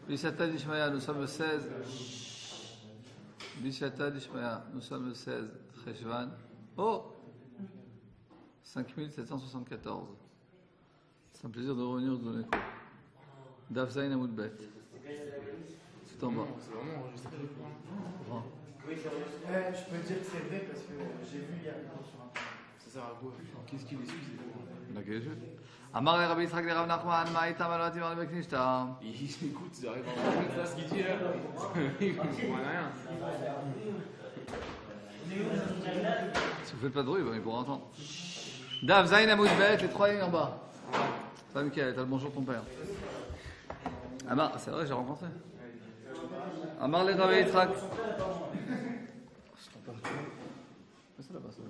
Bishata Dishmaya, nous sommes le 16. Bishata Dishmaya, nous sommes le 16. Cheshvan. Oh 5774. C'est un plaisir de revenir vous donner cours. Daf Zayin Amoud Bet. Tout en bas. C'est vraiment enregistré. Oui, c'est vrai. Je peux dire que c'est vrai parce que j'ai vu il y a sur un. Ça sert à quoi? Qu'est-ce qu'il excuse? D'accord, je. Amar le Rabbi Yitzhak le Rav Nachman, Ma'ita Malati Mar le Beknishta. Il écoute, il arrive à entendre ça, ce qu'il dit là. Il comprend rien. Si vous faites pas de bruit, il pourra entendre. Daf Zayin Amoud Bet, les trois lignes en bas. Ça va, Michael, t'as le bonjour de ton père. Amar, c'est vrai, j'ai rencontré. Amar le Rabbi Yitzhak. C'est là-bas, ça va.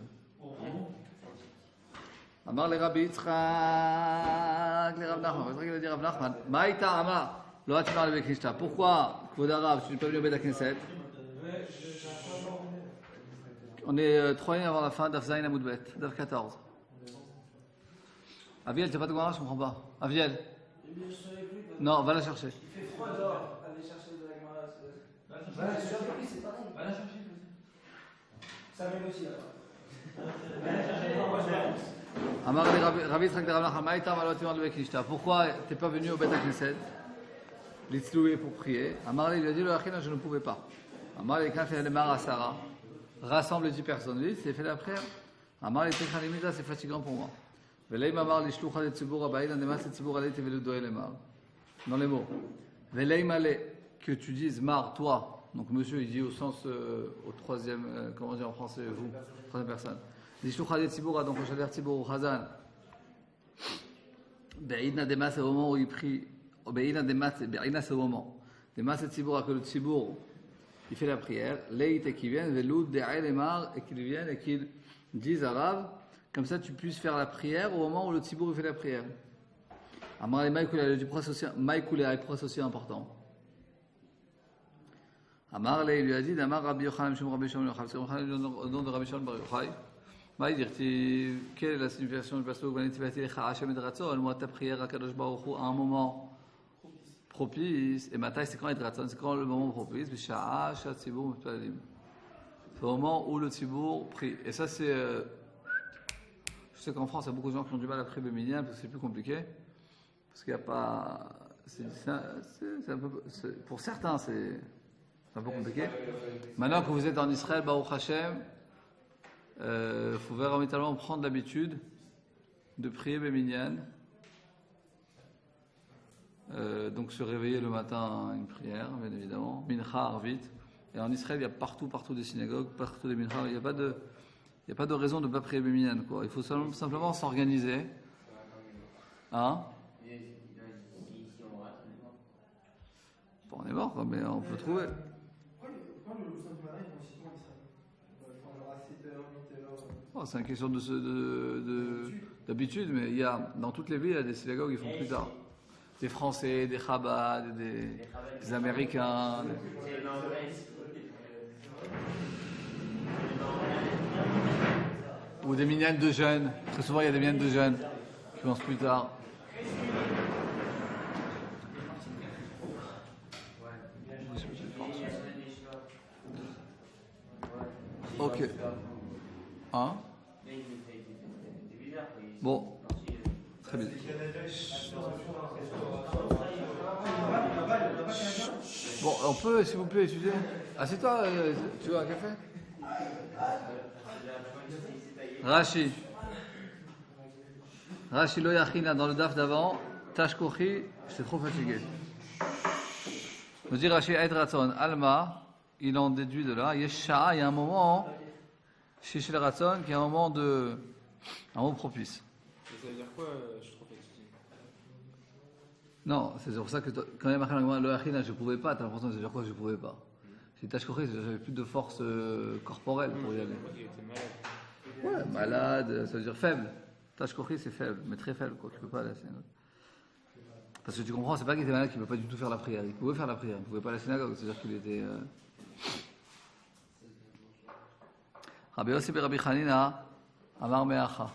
Amar le Rabbi Yitzhak, le Rav Nachman. C'est vrai qu'il a dit Rav Nachman. Maïta Amar, lo Hatimar le Beknishta. Pourquoi, Kvod Arav, tu n'es pas venu au Bet HaKnesset? On est 3 lignes avant la fin, Daf Zayin Amoud Bet, Daf 14. Aviel, t'as pas de Gemara, je comprends pas. Aviel. Non, va la chercher. Il fait froid dehors, allez chercher de la Gemara. Voilà, je suis surpris, c'est pareil. Va la chercher. Ça m'aime aussi là. Amar le Rabbi Yitzhak de Rav Nachman, Maïta Amar lo Hatimar le Beknishta. Pourquoi t'es pas venu au Bet HaKnesset? L'itzloué pour prier. Amar le, il lui a dit, le Achina, je ne pouvais pas. Amar le, quand fait le Mar à Sarah, rassemble les 10 personnes. Il dit, c'est fait la prière. Amar le, Techanimida, c'est fatigant pour moi. Veleim Amar le Shlucha de Tzibur Abaïd, Andemas le Tzibur Aleit et Velu Doel Mar. Dans les mots. Veleim Ale, que tu dises Mar, toi. Donc monsieur, il dit au sens, au troisième, comment dire en français, vous, troisième personne. L'Ishlucha de Tzibur, donc au Shader Tzibur, au Chazan. Be'idna Demas, c'est au moment où il prie. Be'idna Demas, Be'idna, c'est au moment. Demas et Tzibur, que le Tzibur, il fait la prière. Leit et qui viennent, Velu De'el et Mar, et qu'ils viennent et qu'ils disent à Rav, comme ça tu puisses faire la prière au moment où le Tzibur il fait la prière. Amar le Maïkoulé, du Maïkoulé, un procès aussi important. Amar le, il lui a dit, Amar Rabbi Yochanan, Shum Rabbi Shimon Yochai, c'est le nom de Rabbi Shimon Bar Yochai. Va dire, quelle est la signification du pasteur Vanitivati Lecha Hashem et Ratzon? Moi, ta prière à Kadosh Baruch Hu à un moment propice. Et Matai, c'est quand il Ratzon? C'est quand le moment propice? Bisha'a, Shat Tzibur, Mutpalim. C'est au moment où le Tzibur prie. Et ça, c'est. Je sais qu'en France, il y a beaucoup de gens qui ont du mal à prier Béminien parce que c'est plus compliqué. Parce qu'il n'y a pas. C'est un peu, pour certains, c'est un peu compliqué. Maintenant que vous êtes en Israël, Baruch Hashem, il faut véritablement prendre l'habitude de prier Béminien. Donc se réveiller le matin à une prière, bien évidemment. Mincha, Arvit. Et en Israël, il y a partout des synagogues, partout des Mincha. Il n'y a pas de raison de ne pas prier Béminien, quoi. Il faut simplement s'organiser. Hein? Bon, on est mort, quoi, mais on peut trouver. Pourquoi le Loussant du Marais est aussitôt en Israël? Genre à 7h, 8h. Oh, c'est une question d'habitude, mais il y a, dans toutes les villes, il y a des synagogues qui font plus tard. Des Français, des Chabad, des Américains. Ou des minyanes de jeunes. Très souvent, il y a des minyanes de jeunes qui commencent plus tard. Ok. Hein? Bon. Très bien. Bon, on peut, s'il vous plaît, étudier. Assieds-toi, tu veux un café? Rashi lo yachina dans le daf d'avant, Tashkochi, j'étais trop fatigué. On dit Rashi Ait Ratzon, Alma, il en déduit de là, Yesha, il y a un moment, chez le Ratzon, qui est un moment propice. Ça veut dire quoi? Je suis trop fatigué. Non, c'est pour ça que quand il y a marqué lo yachina, je ne pouvais pas, t'as l'impression que ça veut dire quoi, je ne pouvais pas. J'ai Tashkochi, j'avais plus de force corporelle pour y aller. Il était malade. Ouais, malade, ça veut dire faible. Tashkochi, c'est faible, mais très faible, quoi. Tu peux pas aller à la synagogue. Parce que tu comprends, c'est pas qu'il était malade qu'il ne peut pas du tout faire la prière. Il pouvait faire la prière, il ne pouvait pas aller à la synagogue. C'est-à-dire qu'il était. Rabbi Yossi ben Rabbi Chanina, Amar Meacha.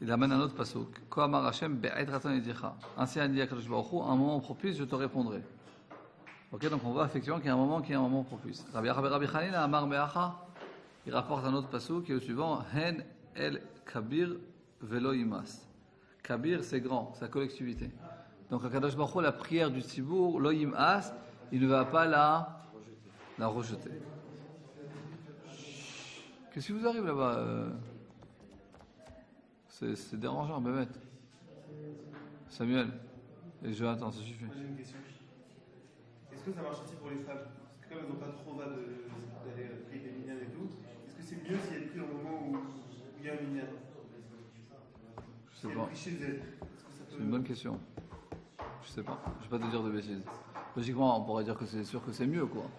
Il amène un autre pasuk. Ko Amar Hashem be'ed ratzon yedicha. Ainsi a dit à Kadosh Baruch Hu, un moment propice, je te répondrai. Ok, donc on voit effectivement qu'il y a un moment qui est un moment propice. Rabbi Chanina Amar Meacha, il rapporte un autre passou qui est le suivant, Hen el kabir velo imas. Kabir, c'est grand, c'est la collectivité. Donc, à Kadosh Baruch Hu, la prière du Tzibour, lo imas, il ne va pas la rejeter. Qu'est-ce qui vous arrive là-bas c'est dérangeant, Bémet. Samuel et Jonathan, ça suffit. Moi j'ai une question. Est-ce que ça marche aussi pour les femmes? Parce que comme elles n'ont pas trop d'aller prier des minyanes et tout, est-ce que c'est mieux si elles prient au moment où il y a un minyan? Je Si sais elles pas. prient chez elles, est-ce que ça peut... C'est une bonne question. Je sais pas. Je vais pas te dire de bêtises. Logiquement, on pourrait dire que c'est sûr que c'est mieux, quoi.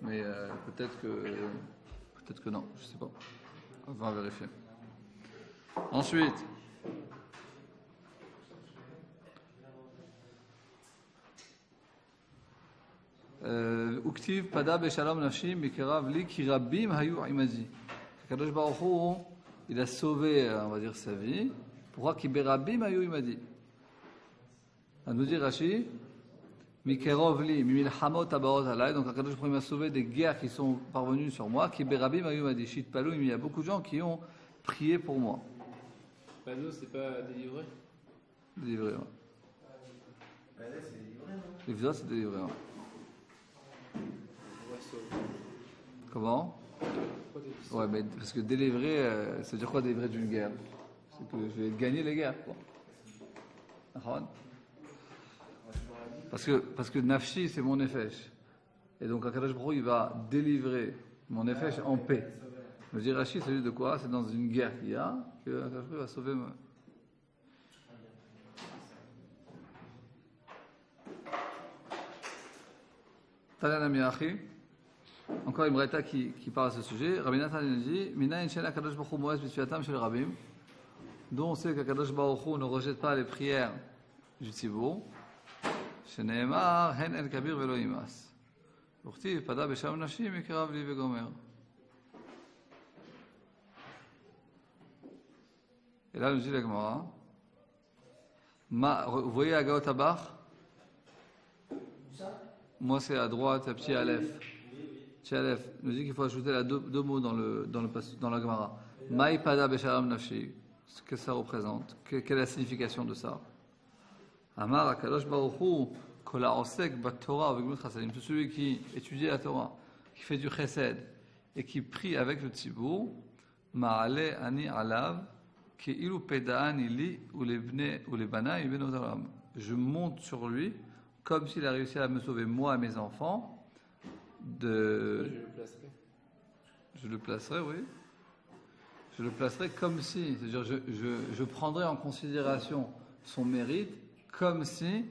Mais peut-être que non. Je sais pas. On va vérifier. Ensuite. Uktiv pada beshalom nafshi mikerav li ki rabbim hayu imadi. Kadosh Baruch Hu, il a sauvé, on va dire, sa vie. Pourquoi ki berabbim hayu imadi? À nous dire Rashi, mikerov li mimilhamot abaot alay. Donc Kadosh Baruch Hu m'a sauvé des guerres qui sont parvenues sur moi. Ki berabbim hayu imadi. Shit palou, il y a beaucoup de gens qui ont prié pour moi. Pano, c'est pas délivré? Délivré, ouais. Bah, là, c'est délivré, non? Les visas, c'est délivré, ouais. Ouais, sauve. Comment? Pourquoi t'as dit ça? Ouais, mais parce que délivrer, ça veut dire quoi délivrer d'une guerre? C'est que je vais gagner les guerres, quoi. D'accord? Parce que Nafshi, c'est mon nefesh. Et donc, Akadosh Baruch Hu, il va délivrer mon nefesh en paix. Le Rashi, c'est juste de quoi? C'est dans une guerre qu'il y a que Akadosh Baruch Hu va sauver moi. Tanan Miachi. Encore une braïta qui parle à ce sujet. Rabbi Nathan dit Mina inshena Kadosh Baruch Hu moez b'tfilatam shel Rabbim. Dont on sait que Kadosh Baruch Hu ne rejette pas les prières du Tzibour. Sheneemar hen el kabir velo imas. Urtiv pada b'shalom nafshi mikerav li vegomer. Et là, nous dit la Gemara. Vous voyez à Gaot Abach? Moi, c'est à droite, à petit Aleph. Petit Aleph. Nous dit qu'il faut ajouter là deux mots dans la Gemara. Maï pada beshalom nafshi. Qu'est-ce que ça représente? Quelle est la signification de ça? Amar akadosh baruch hu kol ha'osek bat-Torah v'gemilut chasadim. Tout celui qui étudie la Torah, qui fait du chesed et qui prie avec le tzibur, ma'ale ani alav ke'ilu peda'ani li ulebanai benot olam. Je monte sur lui comme s'il a réussi à me sauver moi et mes enfants de... Je le placerai, oui. Je le placerai comme si, c'est-à-dire je prendrai en considération son mérite comme si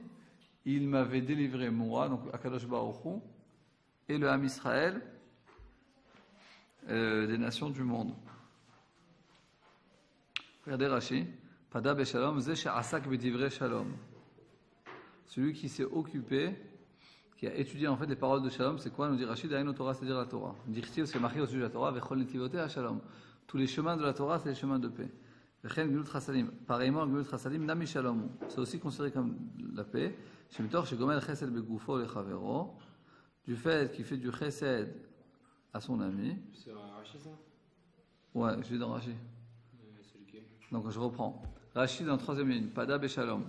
il m'avait délivré moi, donc Akadosh Baruch Hu, et le Ham Israël des nations du monde. Regardez Rashi, Pada Beshalom, Ze She'asak B'divrei Shalom. Celui qui s'est occupé, qui a étudié en fait les paroles de Shalom, c'est quoi? Nous dit Rachid, Aïno Torah, c'est-à-dire la Torah. Dirtiv, c'est marqué au sujet de la Torah, Vechol Netivotea Shalom. Tous les chemins de la Torah, c'est les chemins de paix. Vechen Gemilut Chasadim. Pareillement, Gemilut Chasadim, Nami Shalom. C'est aussi considéré comme la paix. Shemitor, Shegomel Chesed Begufo Lechavero. Du fait qu'il fait du Chesed à son ami. C'est Rachid, ça? Ouais, je lis dans Rachid. C'est lequel? Donc je reprends. Rachid dans la troisième ligne, Pada Beshalom.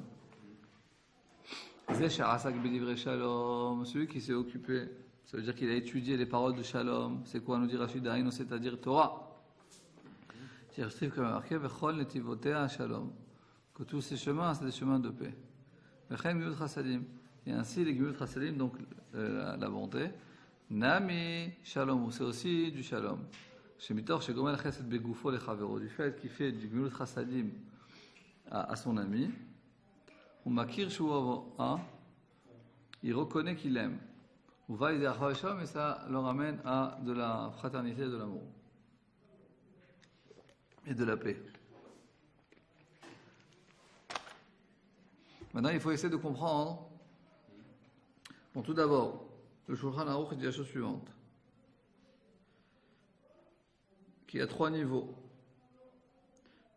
Celui qui s'est occupé, ça veut dire qu'il a étudié les paroles de Shalom. C'est quoi nous dit Rachid Aïno, c'est-à-dire Torah. C'est comme marqué Vechol Netivotea Shalom. Que tous ces chemins, c'est des chemins de paix. Vechen Gemilut Chasadim. Et ainsi les Gemilut Chasadim, donc la bonté. Nami Shalom, c'est aussi du Shalom. Shemitor Shegomel Chesed Begufo Lechavero. Du fait qu'il fait du Gemilut Chasadim à son ami. Il reconnaît qu'il aime. Et ça le ramène à de la fraternité et de l'amour. Et de la paix. Maintenant, il faut essayer de comprendre. Bon, tout d'abord, le Shulchan Aruch dit la chose suivante. Qu'il y a 3 niveaux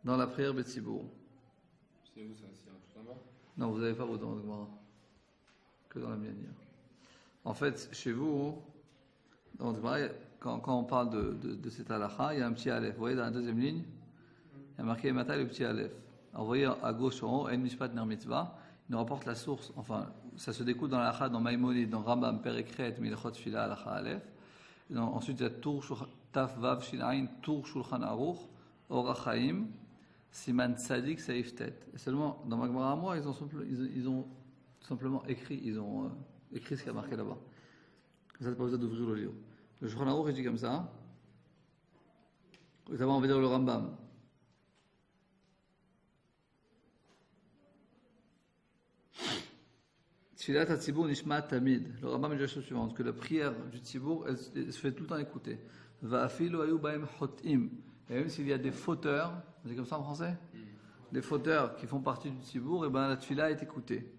dans la prière Betsibour. C'est où ça? C'est tout en bas? Non, vous n'avez pas autant de Gemara que dans la mienne. En fait, chez vous, dans quand on parle de cette halakha, il y a un petit aleph. Vous voyez, dans la deuxième ligne, il y a marqué Mata le petit aleph. Alors, vous voyez à gauche en haut, En Mishpat Ner Mitzvah, il nous rapporte la source, enfin, ça se découle dans la halakha, dans Maïmonide, dans Rambam, Perekret, Milchot Fila, halakha aleph. Ensuite, il y a Tour Taf Vav Shinaïn, Tour Shulchan Aruch, Orachaim, Siman Tzadik, Saif Tet. Et seulement, dans ma Gemara à moi, ils ont simplement écrit, écrit ce qui a marqué là-bas. Ça, c'est pas besoin d'ouvrir le livre. Le Shulchan Aruch, il dit comme ça. D'abord, on va dire le Rambam. Tfilat HaTzibour Nishma Tamid. Le Rambam dit la chose suivante, que la prière du Tzibour, elle se fait tout le temps écouter. Va'afilu ayu ba'em chotim. Et même s'il y a des fauteurs, on dit comme ça en français, des fauteurs qui font partie du Tzibour, et ben la Tfila est écoutée.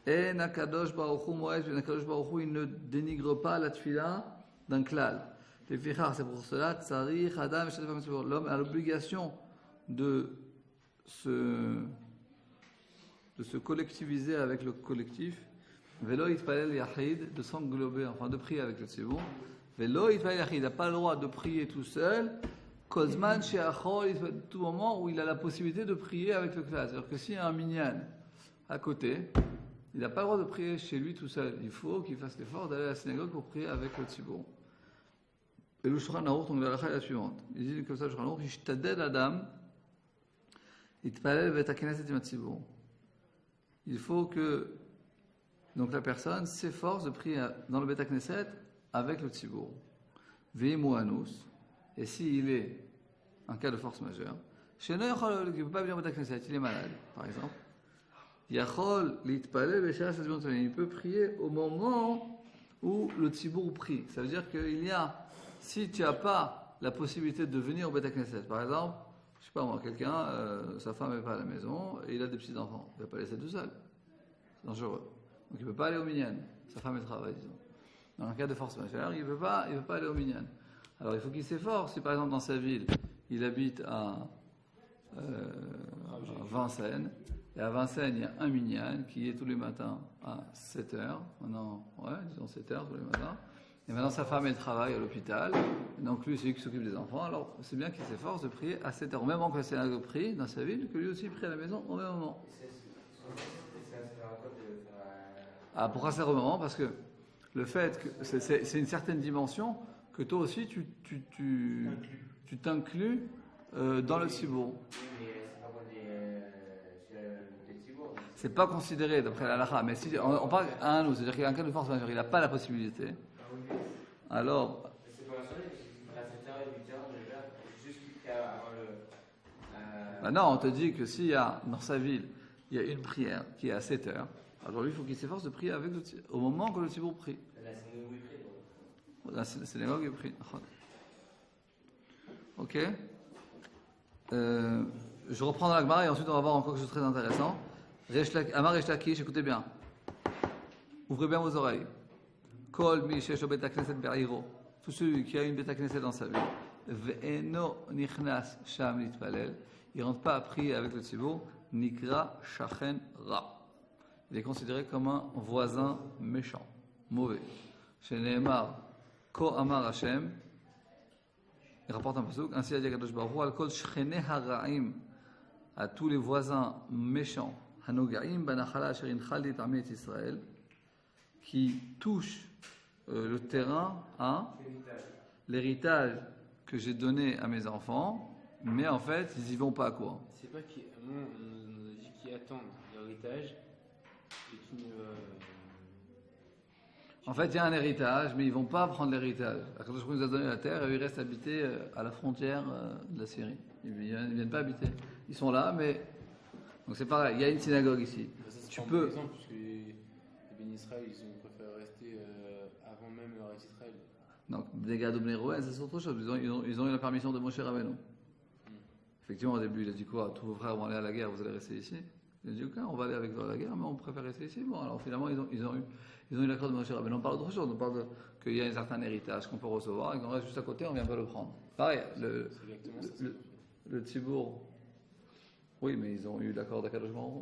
Et Nakadosh Baruch Hu Moed, Nakadosh Baruch Hu, il ne dénigre pas la Tfila d'un klal. C'est pour cela, Tzarich Adam, l'homme a l'obligation de se collectiviser avec le collectif. Velo Yitpalel Yachid, de s'englober, enfin de prier avec le Tzibour. Velo Yitpalel Yachid, il n'a pas le droit de prier tout seul. Kozman Sheachol, tout moment où il a la possibilité de prier avec le klal. C'est-à-dire que s'il y a un minyan à côté, il n'a pas le droit de prier chez lui tout seul. Il faut qu'il fasse l'effort d'aller à la synagogue pour prier avec le Tzibour. Et le Shulchan Aruch, donc la halakha est la suivante. Il dit comme ça, le Shulchan Aruch, Yishtadel Adam, Yitpalel Bet HaKnesset Im HaTzibour. Il faut que donc la personne s'efforce de prier dans le Bet HaKnesset avec le Tzibour. Veimu Anus, et s'il est un cas de force majeure, il ne peut pas venir au Bet HaKnesset, il est malade, par exemple. Yachol Litpalel Beshara Satzibon Tzolin, il peut prier au moment où le Tzibour prie. Ça veut dire qu'il y a, si tu n'as pas la possibilité de venir au Bet HaKnesset, par exemple, je sais pas moi, quelqu'un, sa femme n'est pas à la maison et il a des petits-enfants, il ne va pas laisser tout seul. C'est dangereux. Donc il ne peut pas aller au minyan. Sa femme elle travaille, disons. Dans un cas de force majeure, il ne peut pas aller au minyan. Alors il faut qu'il s'efforce. Si par exemple dans sa ville, il habite à Vincennes, et à Vincennes il y a un minyan qui est tous les matins à 7h, maintenant, disons 7h tous les matins, et maintenant sa femme elle travaille à l'hôpital, donc lui c'est lui qui s'occupe des enfants, alors c'est bien qu'il s'efforce de prier à 7h, au même moment que la synagogue prie dans sa ville, que lui aussi prie à la maison au même moment. Ah, pourquoi c'est au moment? Parce que le fait que c'est une certaine dimension que toi aussi tu t'inclus dans le Tzibour. C'est pas considéré d'après la halakha, mais si on parle à un ou, c'est-à-dire qu'il y a un cas de force majeure, il n'a pas la possibilité. Alors. Non, on te dit que s'il y a dans sa ville, il y a une prière qui est à 7h, alors lui il faut qu'il s'efforce de prier avec au moment que le Tzibour prie. La synagogue est prie. Ok. Je reprends dans la Gemara et ensuite on va voir encore quelque chose de très intéressant. Amar Resh Lakish, écoutez bien. Ouvrez bien vos oreilles. Kol mi shesh bet hakneset be'iro. Tout celui qui a une bet hakneset dans sa vie. Ve'eno nichnas sham litpalel. Il ne rentre pas à prier avec le Tzibour. Nikra shachen ra. Il est considéré comme un voisin méchant, mauvais. Chez Nehemar, Ko Amar Hashem. Il rapporte un pasuk. Ainsi a dit Kadosh Baruch Hu, al kol shchene haraim, à tous les voisins méchants. Hanogaim banachala asher inchal d'Amé et Israël, qui touchent le terrain à l'héritage que j'ai donné à mes enfants, mais en fait, ils n'y vont pas, quoi. C'est pas qui. Nous, on nous a dit qu'ils attendent l'héritage et qui ne. En fait, il y a un héritage, mais ils ne vont pas prendre l'héritage. Quand je nous a donné la terre, eux, ils restent habités à la frontière de la Syrie. Ils ne viennent pas habiter. Ils sont là, mais. Donc c'est pareil, il y a une synagogue ici. Ça, tu peux. Par exemple, parce que les bénis Israël, ils ont préféré rester avant même le reste d'Israël. Donc, des gars de Bnei Rouven, c'est autre chose. Ils ont eu la permission de Moshe Rabbeinu. Effectivement, au début, il a dit quoi? Tous vos frères vont aller à la guerre, vous allez rester ici. Il a dit, ok, on va aller avec toi à la guerre, mais on préfère rester ici. Bon, alors finalement, ils ont eu l'accord de Moshe Rabbeinu. On parle d'autre chose, on parle qu'il y a un certain héritage qu'on peut recevoir et qu'on reste juste à côté, on ne vient pas le prendre. Pareil, le Tzibour, oui, mais ils ont eu l'accord d'Akadosh Baruch Hu.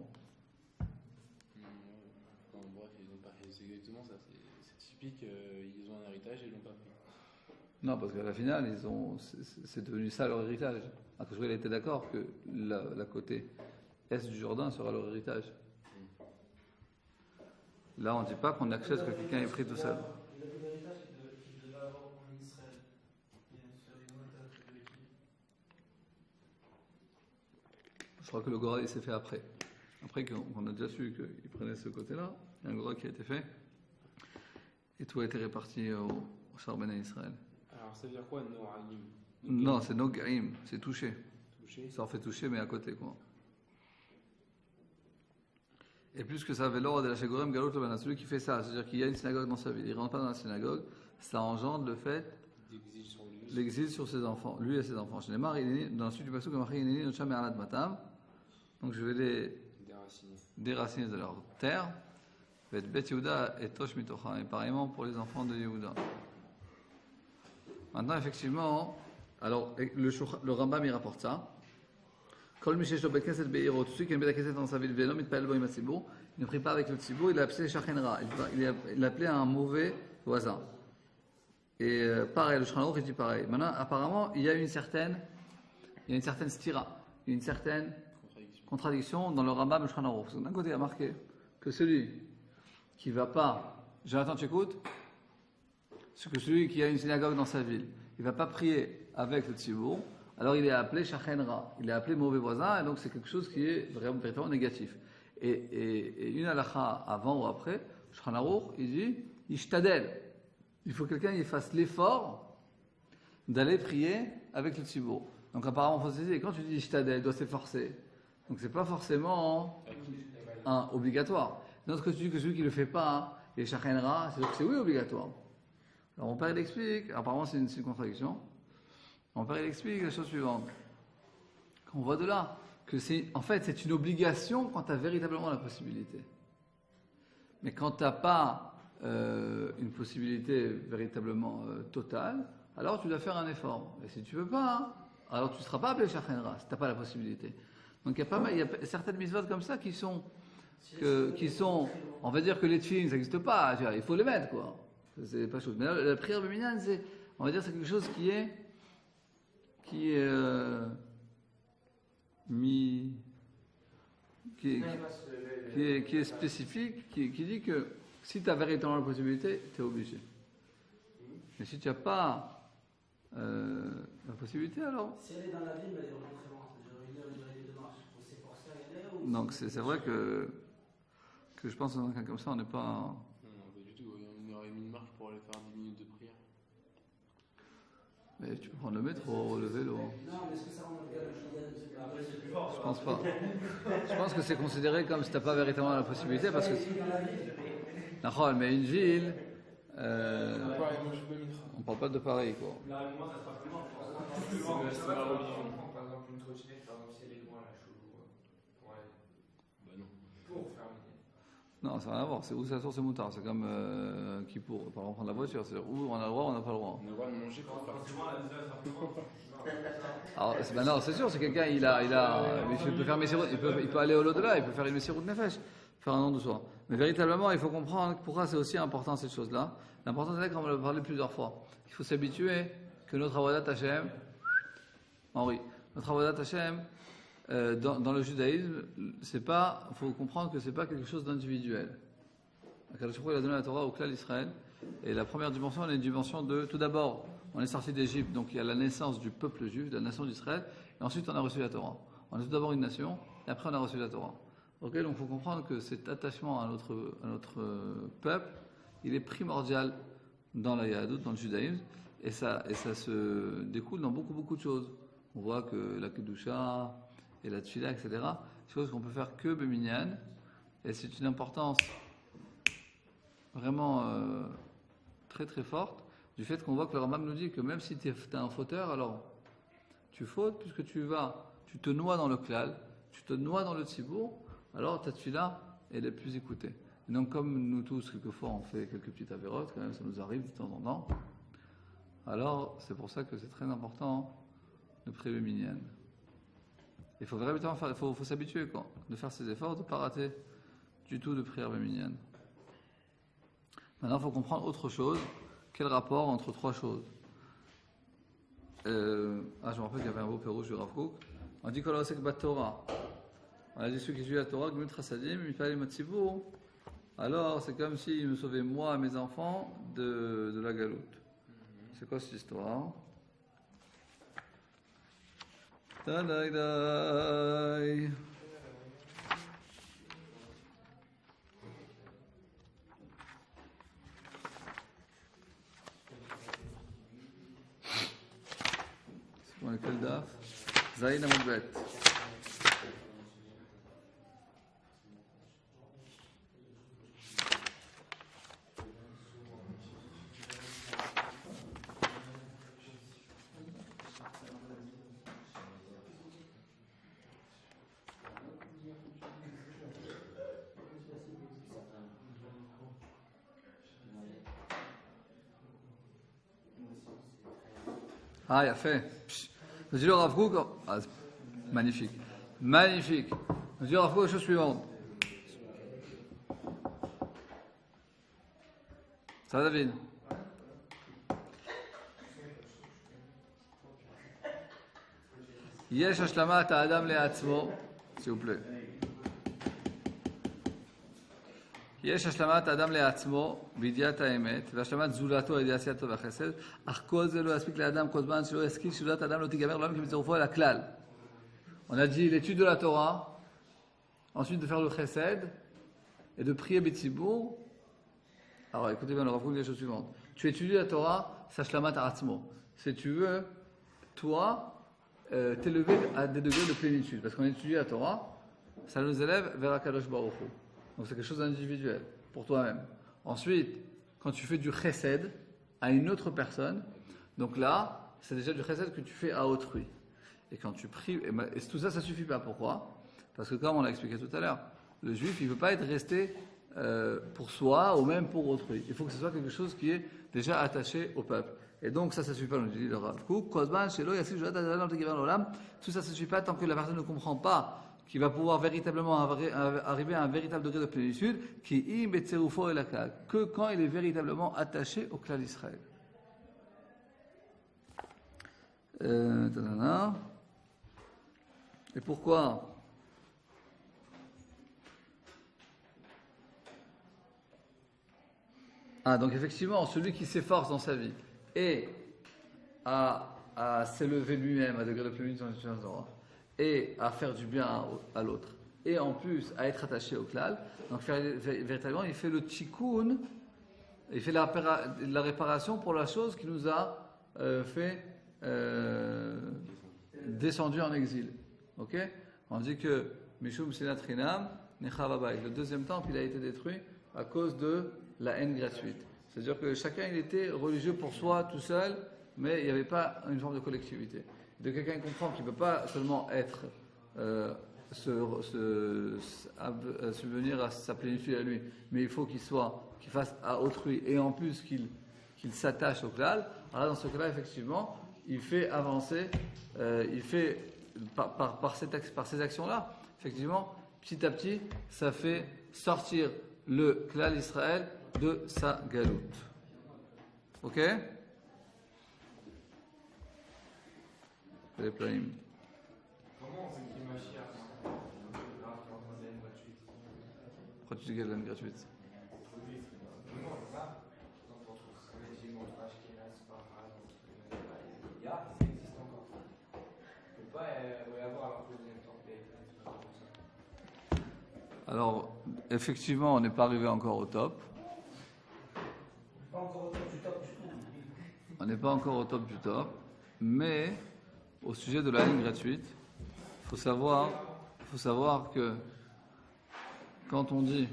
Bref, ils ont pas. C'est exactement ça. C'est type. typique, ils ont un héritage et ils l'ont pas pris. Non, parce qu'à la finale, c'est devenu ça leur héritage. Akash était d'accord que la côté est du Jourdain sera leur héritage. Là, on ne dit pas qu'on accepte que quelqu'un ait pris tout seul. Il a pris l'héritage qu'il devait avoir en Israël. Je crois que le Gora, il s'est fait après. Après qu'on a déjà su qu'il prenait ce côté-là, il y a un Gora qui a été fait. Et tout a été réparti au Charbonnet Israël. Alors, ça veut dire quoi, Noaim? Non, c'est Nogaim, c'est touché. Touché. Ça en fait toucher, mais à côté, quoi. Et plus que ça, Vélor de la Shegorem Galot Lobana, celui qui fait ça, c'est-à-dire qu'il y a une synagogue dans sa ville, il ne rentre pas dans la synagogue, ça engendre le fait D'exil sur lui. l'exil sur ses enfants, lui et ses enfants. Je n'ai dans la suite du passage, donc je vais les déraciner de leur terre. Bet Yehuda et Tosh Mitocha, et pareillement pour les enfants de Yehuda. Maintenant, effectivement, alors le Rambam il rapporte ça. Kol mi shesh lo bet knesset be'iro, celui qui a une bet knesset dans sa ville, ve'lo mitpa'el bo im hatzibur, il ne prie pas avec le tzibur, il a appelé shachenra, il a appelé un mauvais voisin. Et pareil, le Shulchan Aruch il dit pareil. Maintenant, apparemment, il y a une certaine stira, une certaine contradiction dans le Rambam et le Shulchan Aruch. Parce que d'un côté, il a marqué que celui qui ne va pas, Jonathan, tu écoutes, que celui qui a une synagogue dans sa ville, il ne va pas prier avec le tzibur, alors il est appelé shachenra, il est appelé mauvais voisin, et donc c'est quelque chose qui est véritablement négatif. Et une halakha avant ou après, Shulchan Aruch, il dit ishtadel. Il faut que quelqu'un il fasse l'effort d'aller prier avec le tzibur. Donc apparemment, il faut se dire, quand tu dis ishtadel, il doit s'efforcer. Donc c'est pas forcément un obligatoire. Lorsque tu dis que celui qui ne le fait pas, il est shachenra, c'est-à-dire que c'est oui obligatoire. Alors mon père il explique, apparemment c'est une contradiction. Mon père il explique la chose suivante. On voit de là que en fait c'est une obligation quand tu as véritablement la possibilité. Mais quand tu n'as pas une possibilité véritablement totale, alors tu dois faire un effort. Et si tu ne veux pas, alors tu ne seras pas appelé shachenra si tu n'as pas la possibilité. Donc il y a certaines mitzvot comme ça qui sont, on va dire que les tefilines ça n'existe pas, il faut les mettre quoi. C'est pas chose. Mais là, la prière béminane, on va dire c'est quelque chose qui est spécifique, qui dit que si tu as véritablement la possibilité, tu es obligé. Mais si tu n'as pas la possibilité, alors. Si elle est dans la ville, elle est vraiment très loin. C'est-à-dire une heure de marche. Il faut s'efforcer à y aller. Donc c'est vrai que je pense que dans un cas comme ça, on n'est pas. Non, pas du tout. Il y aurait mis une marche pour aller faire 10 minutes de prière. Mais tu peux prendre le métro, le vélo. Non, mais est-ce que ça rentre dans le judaïsme? Après, c'est plus fort. Je pense pas. Je pense que c'est considéré comme si tu n'as pas véritablement la possibilité parce que. D'accord, mais une ville. On parle pas de pareil quoi. Là, moi, ça sera plus loin. C'est la religion. Par exemple, une trottinette, par exemple, si elle est loin, la chelou. Ouais. Bah non. Pour faire un Non, ça n'a rien à voir. C'est où ça sort, c'est moutard. C'est comme qui pour. Par exemple, prendre la voiture. C'est où on a le droit, on n'a pas le droit. On a le droit de manger pour faire. Alors, non, c'est sûr, c'est quelqu'un, il peut faire il peut aller au-delà, il peut faire une messirut nefesh, faire un nom de soi. Mais véritablement, il faut comprendre pourquoi c'est aussi important cette chose-là. L'important, c'est qu'on va le parler plusieurs fois. Il faut s'habituer que notre avodat Hashem, Henri, notre avodat Hashem, dans le judaïsme, il faut comprendre que c'est pas quelque chose d'individuel. Akadosh Baruch Hu, il a donné la Torah au clan d'Israël, et la première dimension, elle est une dimension de, tout d'abord, on est sorti d'Égypte, donc il y a la naissance du peuple juif, de la nation d'Israël, et ensuite on a reçu la Torah. On est tout d'abord une nation, et après on a reçu la Torah. Ok, donc il faut comprendre que cet attachement à notre peuple, il est primordial dans la Yahadout, dans le judaïsme, et ça se découle dans beaucoup de choses. On voit que la Kedusha et la Tfila, etc., c'est choses qu'on peut faire que Beminyan, et c'est une importance vraiment très très forte, du fait qu'on voit que le Rambam nous dit que même si tu es un fauteur, alors tu fautes puisque tu te noies dans le klal, tu te noies dans le tzibour, alors ta tfila elle est plus écoutée. Et donc comme nous tous, quelquefois on fait quelques petites avérotes, quand même ça nous arrive de temps en temps, alors c'est pour ça que c'est très important de prier le minyan. Il faut vraiment faut s'habituer de faire ces efforts, de ne pas rater du tout de prière le minyan. Maintenant, il faut comprendre autre chose. Quel rapport entre trois choses? Je me rappelle qu'il y avait un beau pérouge du Rav Kook. On dit qu'on a aussi que Torah. On a dit ceux qui suivent la Torah, Gmut Chassadim, Mifal Matzivu. Alors, c'est comme s'il me sauvait moi et mes enfants de la galoute. C'est quoi cette histoire? Tadaïdaï. C'est pour lequel daf? Zaïn Amodbet. Ah, il a fait. Nous dit le Rav Kook, magnifique. Magnifique. Nous dit le Rav Kook la chose suivante. Ça va, David? Yesh hashlamat ha'adam le'atzmo, s'il vous plaît. יש השלמת האדם לעצמו בידיעת האמת, והשלמת זולתו על ידי עשייתו והחסד, אך כל זה לא יספיק לאדם כל זמן שלא ישכיל שזולת האדם לא תיגמר לעולם כי מצטרפו אל הכלל. On a dit l'étude de la Torah, ensuite de faire le chesed et de prier B'tzibour. Alors écoutez bien, on va vous les choses suivantes. Tu étudies la Torah, c'est Shlamat Ha'atzmo. Si tu veux, toi, t'élever à des degrés de plénitude. Parce qu'on étudie la Torah, ça nous élève vers Akadosh Baruch Hu. Donc c'est quelque chose d'individuel, pour toi-même. Ensuite, quand tu fais du chesed à une autre personne, donc là, c'est déjà du chesed que tu fais à autrui. Et quand tu pries, et tout ça, ça ne suffit pas. Pourquoi? Parce que comme on l'a expliqué tout à l'heure, le juif, il ne veut pas être resté pour soi ou même pour autrui. Il faut que ce soit quelque chose qui est déjà attaché au peuple. Et donc ça ne suffit pas, nous dit le Rav Kook. Tout ça, ça ne suffit pas tant que la personne ne comprend pas qui va pouvoir véritablement arriver à un véritable degré de plénitude, que quand il est véritablement attaché au clan d'Israël. Et pourquoi? Donc effectivement, celui qui s'efforce dans sa vie et à s'élever lui-même à degré de plénitude dans l'étude de la Torah, et à faire du bien à l'autre, et en plus à être attaché au klal, donc véritablement il fait le tikkun, il fait la réparation pour la chose qui nous a fait descendu en exil. Ok? On dit que Mishum Sinat Chinam Nechav Habayit, le deuxième temple, il a été détruit à cause de la haine gratuite. C'est-à-dire que chacun il était religieux pour soi tout seul, mais il n'y avait pas une forme de collectivité. De quelqu'un qui comprend qu'il ne peut pas seulement être subvenir à sa plénitude à lui, mais il faut qu'il fasse à autrui et en plus qu'il s'attache au klal. Alors là, dans ce cas-là, effectivement, il fait avancer, il fait par ces actions-là, effectivement, petit à petit, ça fait sortir le klal Israël de sa galoute. Ok? Les plaies. Comment on s'écrit Mashiach quand on a une gratuite? Pourquoi tu dis qu'elle a une gratuite? Non, là, quand on trouve ce régime entre Ashkenaz, Sfarad, il existe encore. Il ne peut pas y avoir un deuxième temple. Alors, effectivement, on n'est pas arrivé encore au top. On n'est pas encore au top du top, mais au sujet de la ligne gratuite, il faut savoir que quand on dit,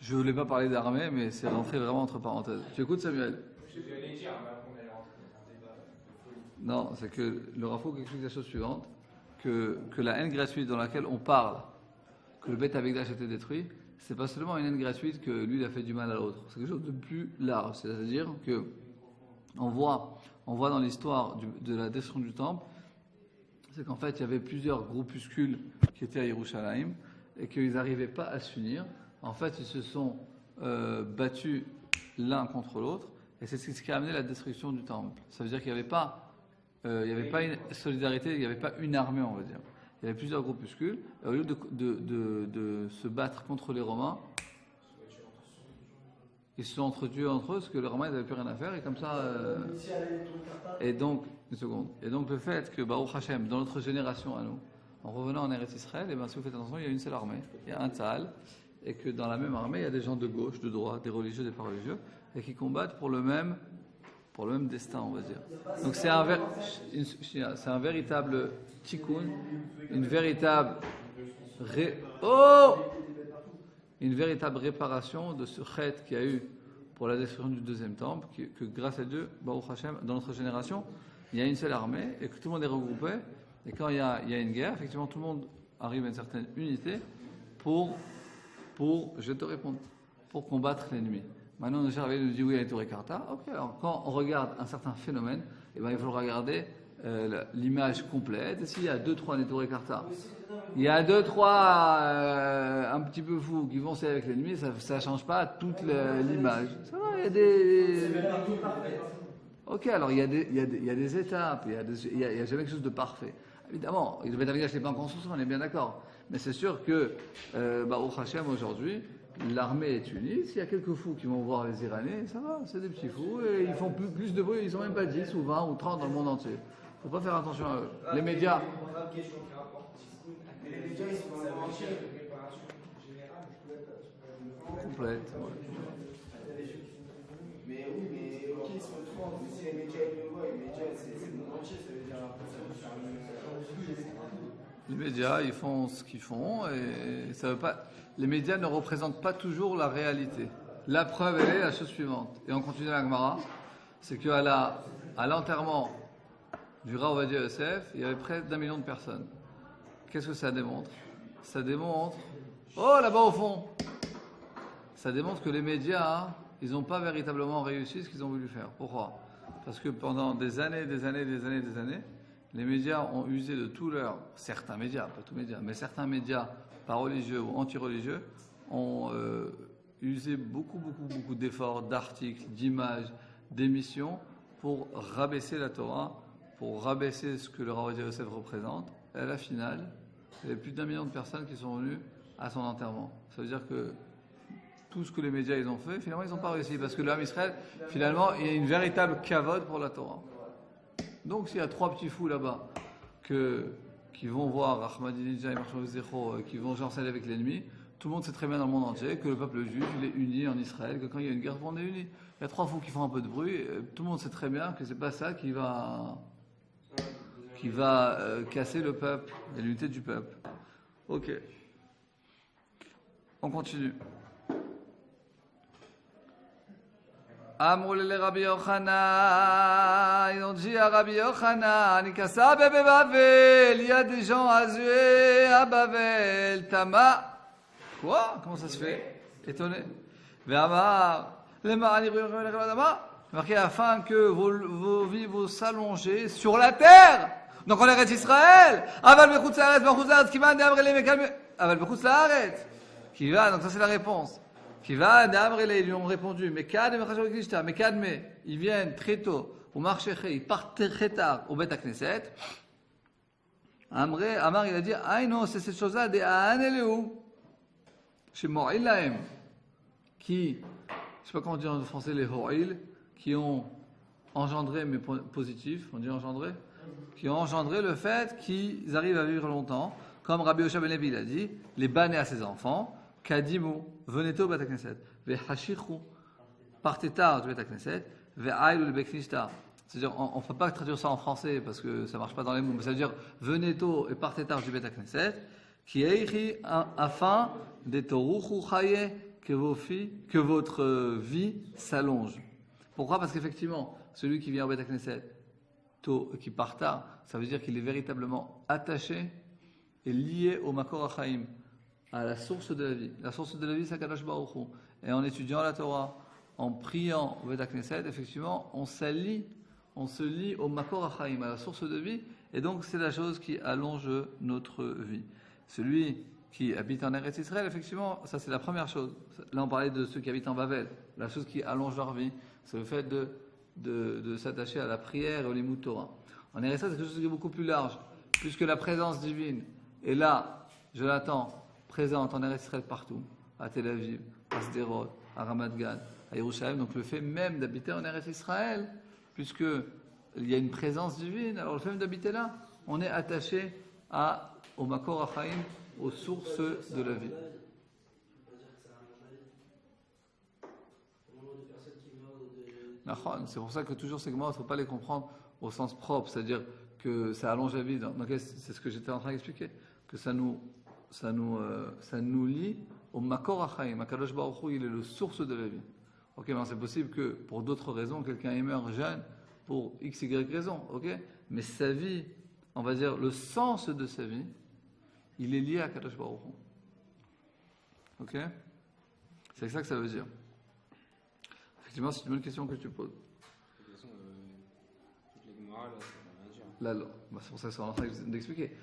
je ne voulais pas parler d'armée, mais c'est rentré vraiment entre parenthèses. Tu écoutes, Samuel? Je vais dire, mais après on est rentré dans un débat de folie. Non, c'est que le Rav Kook explique la chose suivante, que la haine gratuite dans laquelle on parle, que le Beth Amikdash a été détruit, c'est pas seulement une haine gratuite que lui il a fait du mal à l'autre, c'est quelque chose de plus large, c'est-à-dire que on voit dans l'histoire de la destruction du temple, c'est qu'en fait il y avait plusieurs groupuscules qui étaient à Yerushalayim et qu'ils n'arrivaient pas à s'unir. En fait ils se sont battus l'un contre l'autre, et c'est ce qui a amené la destruction du temple. Ça veut dire qu'il n'y avait pas une solidarité, il n'y avait pas une armée, on va dire. Il y avait plusieurs groupuscules, et au lieu de se battre contre les Romains, ils se sont entretués entre eux, parce que les Romains n'avaient plus rien à faire, et comme ça... Et donc, une seconde. Et donc le fait que, Baruch Hashem, dans notre génération à nous, en revenant en Eretz Israël, si vous faites attention, il y a une seule armée, il y a un Tzahal, et que dans la même armée, il y a des gens de gauche, de droite, des religieux, des pas religieux, et qui combattent pour le même destin, on va dire. Donc c'est un véritable tikkun, une véritable réparation de ce chet qu'il y a eu pour la destruction du deuxième temple, que grâce à Dieu, Baruch Hashem, dans notre génération, il y a une seule armée, et que tout le monde est regroupé, et quand il y a une guerre, effectivement, tout le monde arrive à une certaine unité pour je vais te répondre, pour combattre l'ennemi. Maintenant, le Charvet nous dit oui, il y a les Torah Karta. Ok, alors quand on regarde un certain phénomène, eh ben, il faut regarder l'image complète. Et s'il y a 2-3 Torah Karta, il y a 2-3 un petit peu fous qui vont s'aider avec l'ennemi, ça ne change pas toute l'image. Ça va, il y a des. Ok, alors il y a des étapes, il y a jamais quelque chose de parfait. Évidemment, le Beth Amikdash n'est pas en construction, on est bien d'accord. Mais c'est sûr que, Baruch Hashem, aujourd'hui, l'armée est unie. S'il y a quelques fous qui vont voir les Iraniens, ça va, c'est des petits fous. Et ils font plus de bruit, ils sont même pas 10 ou 20 ou 30 dans le monde entier. Il ne faut pas faire attention à eux. Les médias. Les médias, ils sont dans le monde entier. Préparation générale, Complète. Ouais. Mais oui, mais ok, ils se retrouvent. Mais si les médias ils le voient, les médias, c'est le monde entier, ça veut dire après ça veut faire Les médias, ils font ce qu'ils font et ça veut pas. Les médias ne représentent pas toujours la réalité. La preuve, elle est la chose suivante. Et on continue la Gemara, c'est qu'à l'enterrement du Rav Ovadia Yosef, il y avait près d'1 million de personnes. Qu'est-ce que ça démontre? Ça démontre. Oh, là-bas au fond! Ça démontre que les médias, ils n'ont pas véritablement réussi ce qu'ils ont voulu faire. Pourquoi? Parce que pendant des années, les médias ont usé de tout leur... Certains médias, pas tous médias, mais certains médias, pas religieux ou anti-religieux, ont usé beaucoup d'efforts, d'articles, d'images, d'émissions pour rabaisser la Torah, pour rabaisser ce que le Rav Ovadia Yosef représente. Et à la finale, il y avait plus d'1 million de personnes qui sont venues à son enterrement. Ça veut dire que tout ce que les médias ils ont fait, finalement ils n'ont pas réussi, parce que l'âme Israël, finalement, il y a une véritable cavode pour la Torah. Donc s'il y a 3 petits fous là-bas qui vont voir Ahmadinejad et Marshal Zecho, qui vont s'enseigner avec l'ennemi, tout le monde sait très bien dans le monde entier que le peuple juif il est uni en Israël, que quand il y a une guerre, on est unis. Il y a 3 fous qui font un peu de bruit, tout le monde sait très bien que c'est pas ça qui va casser le peuple et l'unité du peuple. Ok. On continue. Amroul le Rabbi Yochanan, ils ont dit à Rabbi Yochanan, Nikasa bebe Bavel, il y a des gens azués à Bavel, Tama. Quoi? Comment ça se fait? Étonné. Ve'amar, le ma'ani ru'yom le Rabadama, marqué afin que vos vies vous s'allongez sur la terre. Donc on est Israël. Aval bechutz la'aretz, bechutz la'aretz, qui va d'amrele mekalme. Aval bechutz la'aretz. Qui va, donc ça c'est la réponse. Qui va d'amrele, ils lui ont répondu. Mais kadme chashov kishta, mais kadme, ils viennent très tôt au marché, ils partent très tard au Bet HaKnesset. Amar il a dit, ah non, c'est cette chose-là des Aaneleu. Chez Mo'il Lahem. Qui, je ne sais pas comment dire en français, les Ho'il, qui ont engendré, mais positif, on dit engendré, qui ont engendré le fait qu'ils arrivent à vivre longtemps, comme Rabbi Yosha Ben Levi l'a dit, les banner à ses enfants, Kadimu, venez tôt au Bet HaKnesset, Ve'hashichu, partez tard du Bet HaKnesset, Ve'ailu le Beknishta. C'est-à-dire, on ne peut pas traduire ça en français parce que ça ne marche pas dans les mots, mais c'est-à-dire, venez tôt et partez tard du Bet HaKnesset, qui est écrit afin d'etoruchu chaye, que votre vie s'allonge. Pourquoi? Parce qu'effectivement, celui qui vient au Bet HaKnesset tôt, qui part tard, ça veut dire qu'il est véritablement attaché et lié au Makor HaChaim, à la source de la vie. La source de la vie, c'est Kadosh Baruch Hu. Et en étudiant la Torah, en priant au Bet HaKnesset, effectivement, on se lie au Makor HaChaim, à la source de vie, et donc c'est la chose qui allonge notre vie. Celui qui habitent en Eretz Israël, effectivement, ça c'est la première chose. Là, on parlait de ceux qui habitent en Babel. La chose qui allonge leur vie, c'est le fait de s'attacher à la prière et au Limud Torah. En Eretz Israël, c'est quelque chose qui est beaucoup plus large. Puisque la présence divine est là, je l'attends, présente en Eretz Israël partout, à Tel Aviv, à Sderot, à Ramat Gan, à Yerushalayim. Donc le fait même d'habiter en Eretz Israël, puisque il y a une présence divine, alors le fait même d'habiter là, on est attaché au Makor HaChaim, aux sources de la vie. C'est pour ça que toujours ces gemara, il ne faut pas les comprendre au sens propre, c'est-à-dire que ça allonge la vie. Donc, c'est ce que j'étais en train d'expliquer, que ça nous lie au Makor HaChaim. Akadosh Baruch Hu, il est le source de la vie. Ok, ben c'est possible que pour d'autres raisons, quelqu'un meurt jeune pour x, y raison, ok, mais sa vie, on va dire le sens de sa vie, il est lié à Akadosh Baruch Hu. Ok, c'est ça que ça veut dire. Effectivement, c'est une bonne question que tu poses. De toute façon, toutes les Gemara, là, ça veut rien dire. C'est pour ça que c'est en train d'expliquer.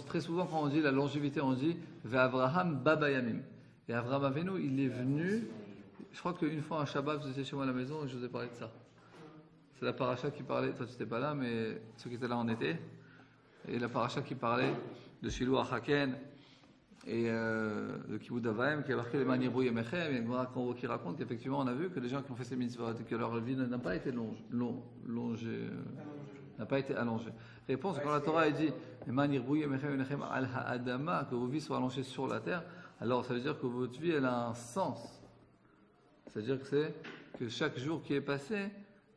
Très souvent, quand on dit la longévité, on dit Ve'Avraham Babayamim. Et Avraham Avinu, il est venu. Je crois qu'une fois un Shabbat, vous étiez chez moi à la maison et je vous ai parlé de ça. C'est la paracha qui parlait. Toi, tu n'étais pas là, mais ceux qui étaient là en été. Et la paracha qui parlait de Shiloh Achaken et de Kibboutz Avaim, qui a marqué les manières brouillées Mechem. Il y a une Gemara qui raconte qu'effectivement, on a vu que les gens qui ont fait ces mitzvot et que leur vie n'a pas été n'a pas été allongée. Réponse, quand la Torah dit que vos vies soient allongées sur la terre, alors ça veut dire que votre vie elle a un sens. C'est-à-dire que chaque jour qui est passé,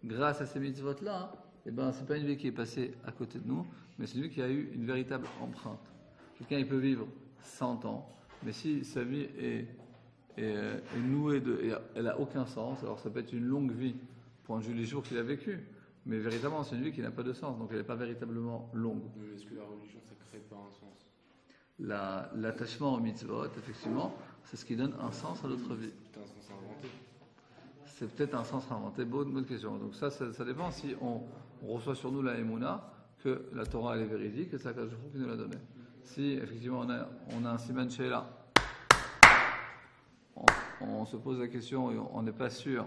grâce à ces mitzvot-là, eh ben, c'est pas une vie qui est passée à côté de nous, mais c'est une vie qui a eu une véritable empreinte. Quelqu'un il peut vivre 100 ans, mais si sa vie est nouée et elle n'a aucun sens, alors ça peut être une longue vie pour un les jours qu'il a vécu, mais véritablement c'est une vie qui n'a pas de sens, donc elle n'est pas véritablement longue. Mais est-ce que la religion ça crée pas un sens? L'attachement aux mitzvot, effectivement, c'est ce qui donne un sens à notre vie. C'est un sens inventé. C'est peut-être un sens inventé, bonne question. Donc ça dépend si on reçoit sur nous la Emouna, que la Torah elle est véridique, et c'est Akadosh Baruch Hu qui nous l'a donné. Si effectivement on a un Siman Sheila, on se pose la question et on n'est pas sûr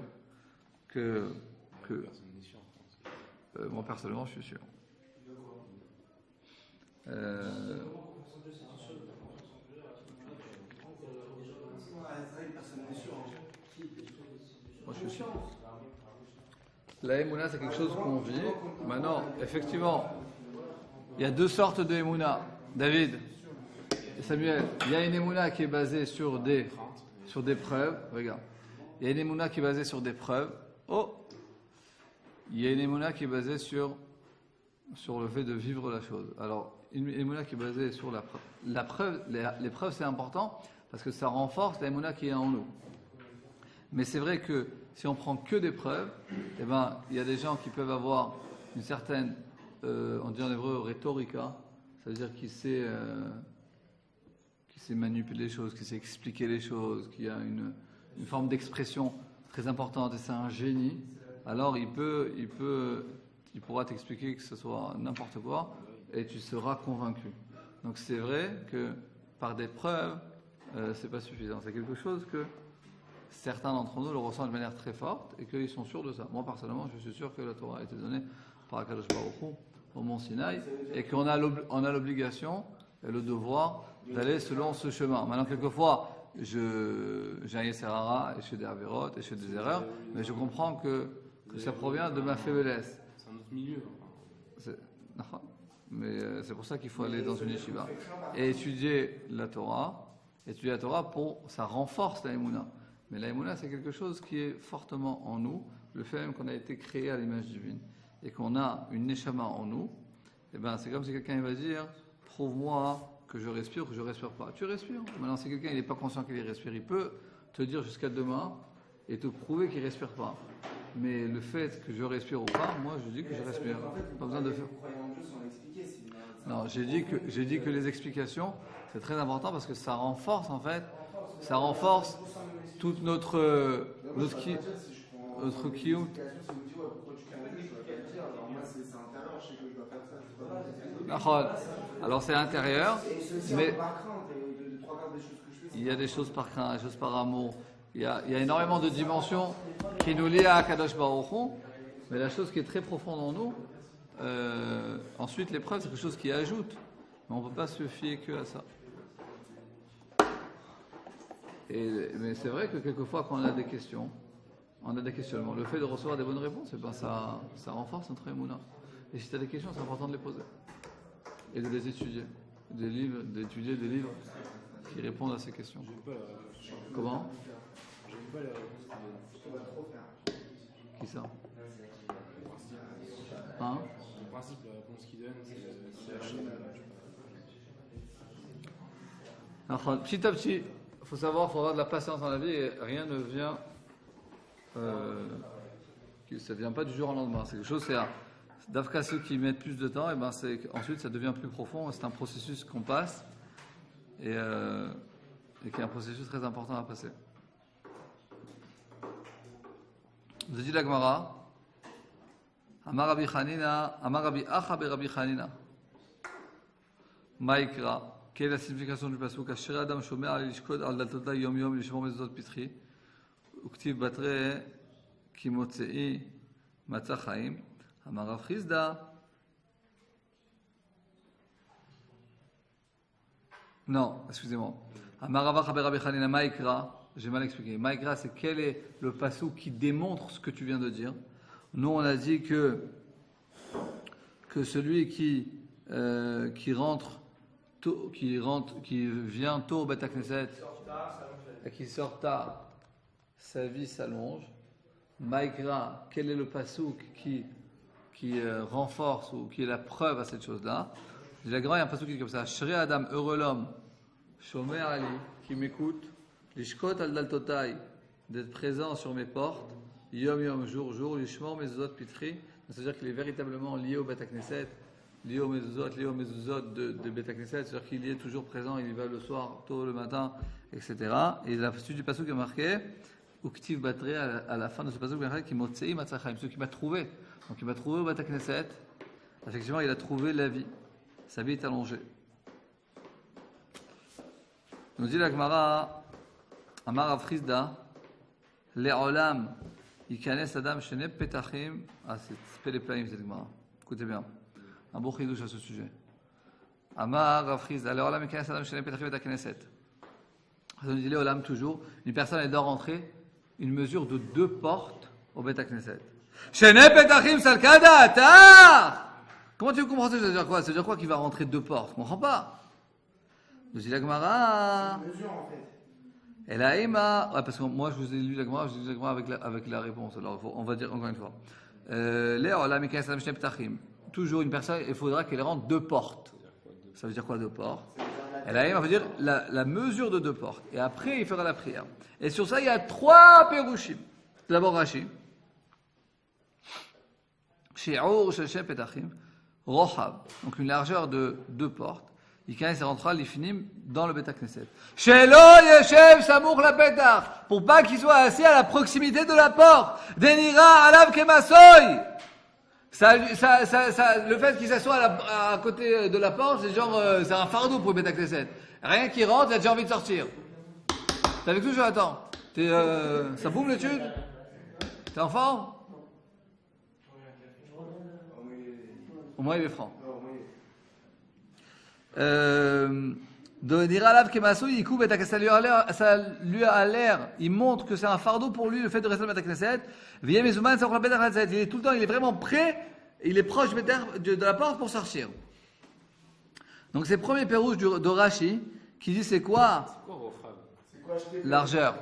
que Personne n'est sûr. moi personnellement je suis sûr. Moi je suis sûr. La Emouna c'est quelque chose qu'on vit. Maintenant, effectivement, il y a deux sortes de Emouna. David et Samuel, il y a une Emouna qui est basée sur des preuves. Regarde. Il y a une Emouna qui est basée sur des preuves. Oh! Il y a une Emouna qui est basée sur le fait de vivre la chose. Alors, une Emouna qui est basée sur la preuve. Les preuves, c'est important parce que ça renforce la Emouna qui est en nous. Mais c'est vrai que si on prend que des preuves, eh ben, il y a des gens qui peuvent avoir une certaine, on dit en hébreu, rhétorica, ça veut dire qui sait manipuler les choses, qui sait expliquer les choses, qui a une forme d'expression très importante et c'est un génie. Alors il pourra t'expliquer que ce soit n'importe quoi et tu seras convaincu. Donc c'est vrai que par des preuves, c'est pas suffisant. C'est quelque chose que certains d'entre nous le ressentent de manière très forte et qu'ils sont sûrs de ça. Moi personnellement, je suis sûr que la Torah a été donnée par Akadosh Baruch Hu au Mont Sinaï et qu'on a l'obligation et le devoir d'aller selon ce chemin. Maintenant, quelquefois, j'ai un Yesser-Hara et je fais des Averot et je fais des erreurs, mais je comprends que ça provient de ma faiblesse. C'est un autre milieu. Mais c'est pour ça qu'il faut aller dans une yeshiva et étudier la Torah. Étudier la Torah, ça renforce la Emouna. Mais la Emouna, c'est quelque chose qui est fortement en nous. Le fait même qu'on a été créé à l'image divine et qu'on a une neshama en nous, eh ben, c'est comme si quelqu'un va dire « Prouve-moi que je respire ou que je ne respire pas ». Tu respires. Maintenant, si quelqu'un n'est pas conscient qu'il respire, il peut te dire jusqu'à demain et te prouver qu'il ne respire pas. Mais le fait que je respire ou pas, moi, je dis que je respire. Pas besoin de faire. Non, j'ai dit que les explications, c'est très important parce que ça renforce, en fait, toute notre kiyut. Alors c'est intérieur, mais il y a des choses par crainte, des choses par amour. Il y a énormément de dimensions qui nous lient à Kadosh Baruch Hu, mais la chose qui est très profonde en nous, ensuite l'épreuve, c'est quelque chose qui ajoute, mais on ne peut pas se fier que à ça. Mais c'est vrai que quelquefois, quand on a des questions, on a des questionnements. Le fait de recevoir des bonnes réponses, ça renforce notre émouna. Et si tu as des questions, c'est important de les poser et de les étudier, d'étudier des livres qui répondent à ces questions. Comment? Qui ça? Hein? En principe, la réponse qu'il donne, c'est la chaîne. Petit à petit, il faut savoir, il faut avoir de la patience dans la vie et rien ne vient. Ça ne vient pas du jour au lendemain. C'est quelque chose, d'Afka ceux qui mettent plus de temps, et ben ensuite ça devient plus profond. C'est un processus qu'on passe et qui est un processus très important à passer. Vous dit la Gemara, Amar Rabbi Chanina, Amar Rabbi Acha be Rabbi Chanina. Maïkra. Quelle est la signification du pasuk? Asher Adam shomer al lishkod al daltota yom yom lishmor mezuzot pitri. Uktiv batre kimotzei matzah chaim. Amar Rav Chizda. Non, excusez-moi. Amar Rav Acha be Rabbi Chanina Maïkra. J'ai mal expliqué. Maïkra, c'est quel est le pasuk qui démontre ce que tu viens de dire. Nous, on a dit que celui qui vient tôt au Beth Knesset et qui sort tard, sa vie s'allonge. Maïkra, quel est le pasuk qui renforce ou qui est la preuve à cette chose-là? Il y a un pasuk qui dit comme ça: Shrei Adam, heureux l'homme, Shomer Ali, qui m'écoute, Lishkot al daltotai, d'être présent sur mes portes, Yom Yom, jour, jour, Lishmor mezuzot pitri, c'est-à-dire qu'il est véritablement lié au Beth Knesset, lié au mezuzot de Beth Knesset, c'est-à-dire qu'il y est toujours présent, il y va le soir, tôt le matin, etc. Et la suite du pasuk est marqué Uktiv Batre, à la fin de ce pasuk, qui motzei matzachaim, celui qui m'a trouvé. Donc il m'a trouvé au Beth Knesset, effectivement il a trouvé la vie, sa vie est allongée. Nous dit la Gemara, Amar Rav Chizda, Le'olam, Yikanes Adam Sheneb Petachim. Ah, c'est Péléplaïm cette Gemara. Écoutez bien. Un beau chidouche à ce sujet. Amar Rav Chizda, Le'olam, Yikanes Adam Sheneb Petachim et Knesset. Ça nous dit Le'olam toujours. Une personne, elle doit rentrer une mesure de 2 portes au Beth Knesset. Sheneb Petachim Salkada Atar. Comment tu comprends ça? Ça veut dire quoi? Ça veut dire quoi qu'il va rentrer 2 portes? Je ne comprends pas. Nous dit la Gemara. C'est une mesure en fait. Et la Ema, parce que moi je vous ai lu la Gemara, avec la réponse. Alors on va dire encore une fois. Toujours une personne, il faudra qu'elle rentre 2 portes. Ça veut dire quoi 2 portes? Et la Ema veut dire la mesure de 2 portes. Et après il fera la prière. Et sur ça il y a 3 pérouchim. D'abord Rashi. Shi'ur Sheshem Petachim. Rohab. Donc une largeur de 2 portes. Il rentrera l'Ifnim dans le Beth Knesset. Shelo Yeshev Samour la Petach, pour pas qu'il soit assis à la proximité de la porte. Denira Alav Kemasoy. Le fait qu'il s'assoie à côté de la porte, c'est genre, c'est un fardeau pour le Beth Knesset. Rien qui rentre, il a déjà envie de sortir. T'es avec tout, Jonathan? Ça boum l'étude? T'es en forme? Au moins il est franc. Ça lui a l'air, il montre que c'est un fardeau pour lui le fait de rester dans le Beth Knesset. Il est tout le temps, il est vraiment prêt, il est proche de la porte pour sortir. Donc c'est le premier pérouge de Rashi qui dit c'est quoi largeur?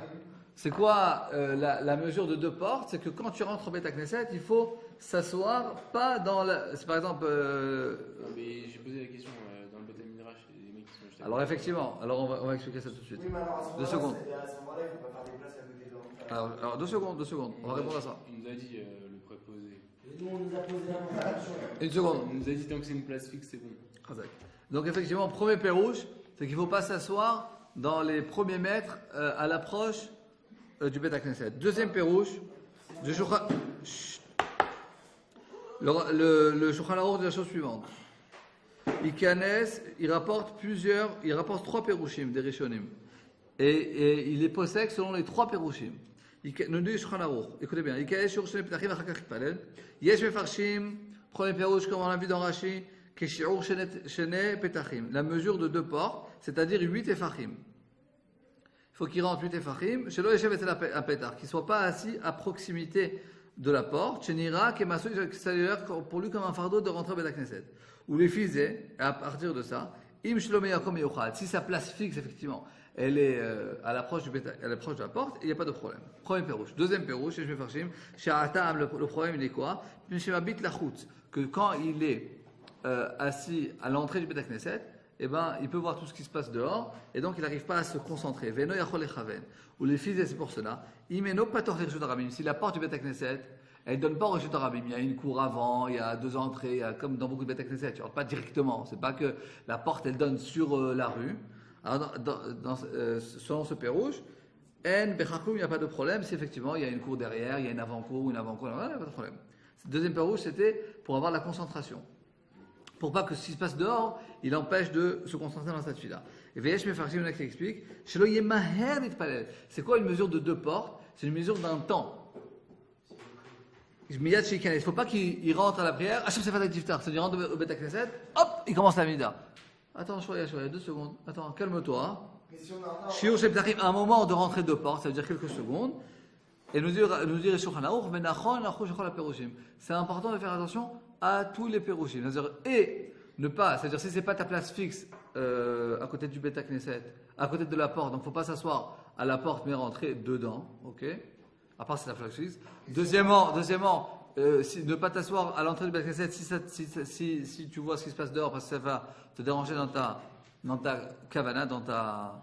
C'est quoi la mesure de 2 portes? C'est que quand tu rentres au Beth Knesset, il faut s'asseoir, pas dans la. C'est par exemple. Mais j'ai posé la question dans le Beth Midrash, les mecs qui sont juste. Alors effectivement, alors on va expliquer ça tout de suite. Oui, mais alors à ce 2 moment-là, secondes. à ce moment-là, il ne faut pas faire des places à côté de l'enfant. Alors 2 secondes, on va répondre à ça. Il nous a dit le préposé. Et nous, on nous a posé la question. 1 seconde. Il nous a dit tant que c'est une place fixe, c'est bon. Donc effectivement, premier pérouge, c'est qu'il ne faut pas s'asseoir dans les premiers mètres à l'approche du Beth Knesset. Deuxième pérouge, le Shulchan Aruch dit la chose suivante. Il rapporte 3 pérouchim des Rishonim. Et il est possède selon les 3 pérouchim. Nous dit Shulchan Aruch. Écoutez bien. Yesh mefarshim, premier pérouche comme on l'a vu dans Rashi, Keshiur shene petachim. La mesure de 2 portes, c'est-à-dire 8 efachim. Il faut qu'il rentre 8 efachim. Shelo yeshev etel petach, qu'il ne soit pas assis à proximité de la porte. Shenira kemasu, ça lui a l'air pour lui comme un fardeau de rentrer au Bet Knesset. Ou les fizé, à partir de ça, im shelo meyakom yochad. Si sa place fixe, effectivement, elle est à l'approche de la porte, il n'y a pas de problème. Premier pérouche. Deuxième pérouche, chez Shmefarshim, chez Atam, le problème il est quoi? Chez Mabit Lachutz, que quand il est assis à l'entrée du Bet Knesset, eh ben, il peut voir tout ce qui se passe dehors, et donc il n'arrive pas à se concentrer. Veno yachol echaven. Ou les fils, c'est pour cela. Imeno pator reshut harabim. Si la porte du Bet Knesset, elle ne donne pas au reshut harabim, il y a une cour avant, il y a 2 entrées, il y a, comme dans beaucoup de Bet Knesset, tu ne rentres pas directement. C'est pas que la porte, elle donne sur la rue. Alors, selon ce pérouche, il n'y a pas de problème. Si effectivement il y a une cour derrière, il y a une avant-cour, il n'y a pas de problème. Le deuxième pérouche, c'était pour avoir la concentration. Pour pas que ce qui se passe dehors, il empêche de se concentrer dans cette fille-là. Et Veyesh Mefarshim, il y en a qui expliquent, c'est quoi une mesure de 2 portes? C'est une mesure d'un temps. Il ne faut pas qu'il rentre à la prière, c'est-à-dire il rentre au Bet Knesset, hop, il commence la mida. Attends, Shoya, 2 secondes. Attends, calme-toi. Shiur Shel Petachim, un moment de rentrer 2 portes, ça veut dire quelques secondes. Et nous dire Shulchan Aruch, mais nachon, la pérouchim. C'est important de faire attention à tous les pérouchim. C'est-à-dire, et ne pas, c'est-à-dire si c'est pas ta place fixe à côté du Bet Knesset, à côté de la porte, donc il ne faut pas s'asseoir à la porte mais rentrer dedans, ok? À part si c'est la place fixe. Deuxièmement, ne pas t'asseoir à l'entrée du Bet Knesset si tu vois ce qui se passe dehors parce que ça va te déranger dans ta kavana, dans ta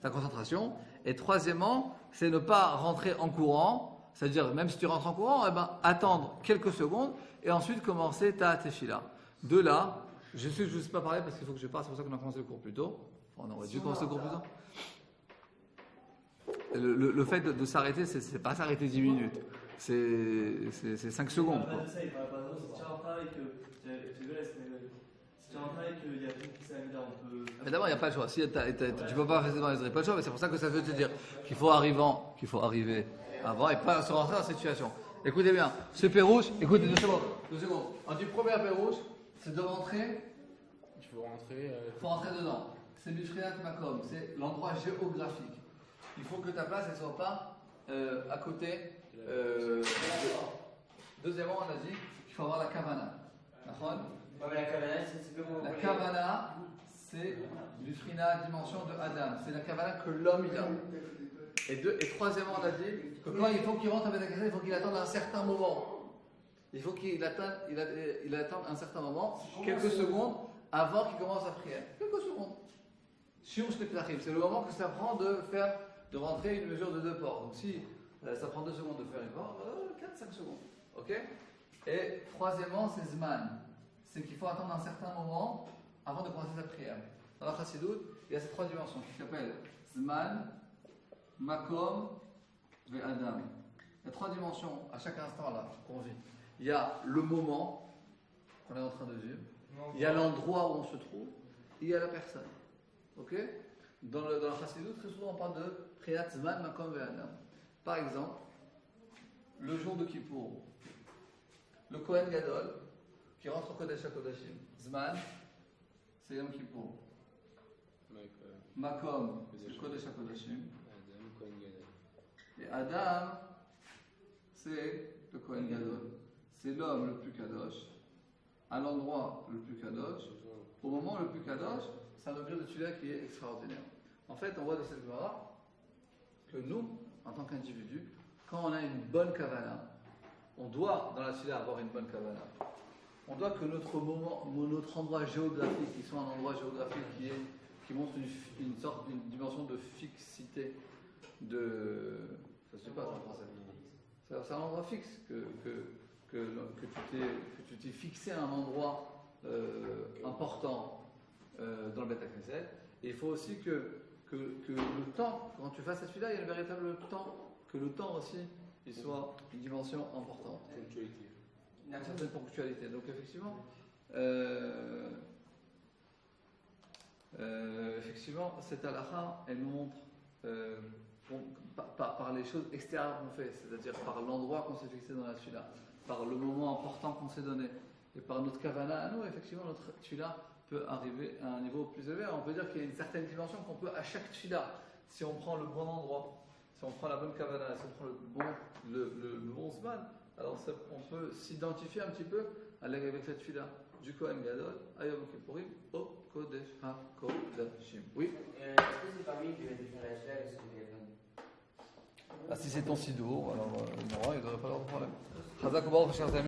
concentration. Et troisièmement, c'est ne pas rentrer en courant, c'est-à-dire même si tu rentres en courant, attendre quelques secondes et ensuite commencer ta tefila. De là, je ne sais pas parler parce qu'il faut que je parte, c'est pour ça qu'on a commencé le cours plus tôt. On aurait dû commencer le cours plus tôt. Le fait de s'arrêter, c'est pas s'arrêter 10 minutes, c'est 5 secondes. Quoi. Si tu rentres là et qu'il y a tout qui s'amène, on peut. Évidemment, il n'y a pas le choix. Tu ne peux pas faire ça, il n'y a pas le choix, mais c'est pour ça que ça veut te dire qu'il faut arriver avant et pas se rentrer dans cette situation. Écoutez bien, ce pérouche, écoutez 2 secondes. En du premier pérouche, c'est de rentrer. Il faut rentrer. Faut rentrer dedans. C'est Bifriat Makom, c'est l'endroit géographique. Il faut que ta place ne soit pas à côté de la porte. Deuxièmement, on a dit qu'il faut avoir la kavana. La kavana, c'est Bifriat dimension de Adam. C'est la kavana que l'homme il a. Et troisièmement, on a dit que quand il faut qu'il rentre à Bet Knesset, il faut qu'il attende un certain moment. Il faut qu'il attende un certain moment, quelques secondes, avant qu'il commence à prier. Quelques secondes. Shiur Shel Petachim, c'est le moment que ça prend de rentrer une mesure de 2 portes. Donc si ça prend 2 secondes de faire une porte, 4-5 secondes. Ok? Et troisièmement, c'est Zman. C'est qu'il faut attendre un certain moment avant de commencer sa prière. Dans la Chassidout, il y a ces 3 dimensions qui s'appellent Zman, Makom et Adam. Il y a 3 dimensions à chaque instant là qu'on vit. Il y a le moment qu'on est en train de vivre, il y a l'endroit où on se trouve, et il y a la personne. Ok? Dans la Chassidout, très souvent on parle de Priat Zman, Makom et Adam. Par exemple, le jour de Kippour, le Kohen Gadol qui rentre au Kodesh HaKodashim. Zman, c'est Yom Kippour. Makom, c'est le Kodesh HaKodashim. Et Adam, c'est le Kohen Gadol. C'est l'homme le plus kadosh, à l'endroit le plus kadosh, au moment le plus kadosh. C'est un objet de Tula qui est extraordinaire. En fait, on voit de cette Gemara que nous, en tant qu'individus, quand on a une bonne kavana, on doit dans la Tula avoir une bonne kavana. On doit que notre endroit géographique, qui soit un endroit géographique qui montre une dimension de fixité, ça se dit pas en français. C'est un endroit fixe que tu t'es fixé à un endroit important dans le Bet Knesset. Et il faut aussi que le temps, quand tu fasses cette fille-là, il y a un véritable temps, que le temps aussi, il soit une dimension importante. Ponctualité. Une certaine ponctualité. Donc effectivement, cette halakha, elle nous montre par les choses extérieures qu'on fait, c'est-à-dire par l'endroit qu'on s'est fixé dans la tefila, par le moment important qu'on s'est donné, et par notre kavana à nous, effectivement, notre tefila peut arriver à un niveau plus élevé. On peut dire qu'il y a une certaine dimension qu'on peut à chaque tefila, si on prend le bon endroit, si on prend la bonne kavana, si on prend le bon zman, alors on peut s'identifier un petit peu avec la tefila du Kohen Gadol, Ayom Kippourim, au Kodesh HaKodashim. Oui. Est-ce que c'est pas lui qui va définir la tefila avec ce téléphone? Si c'est ton sidour, alors il ne devrait pas avoir de problème. Chazak Baruch, chers amis.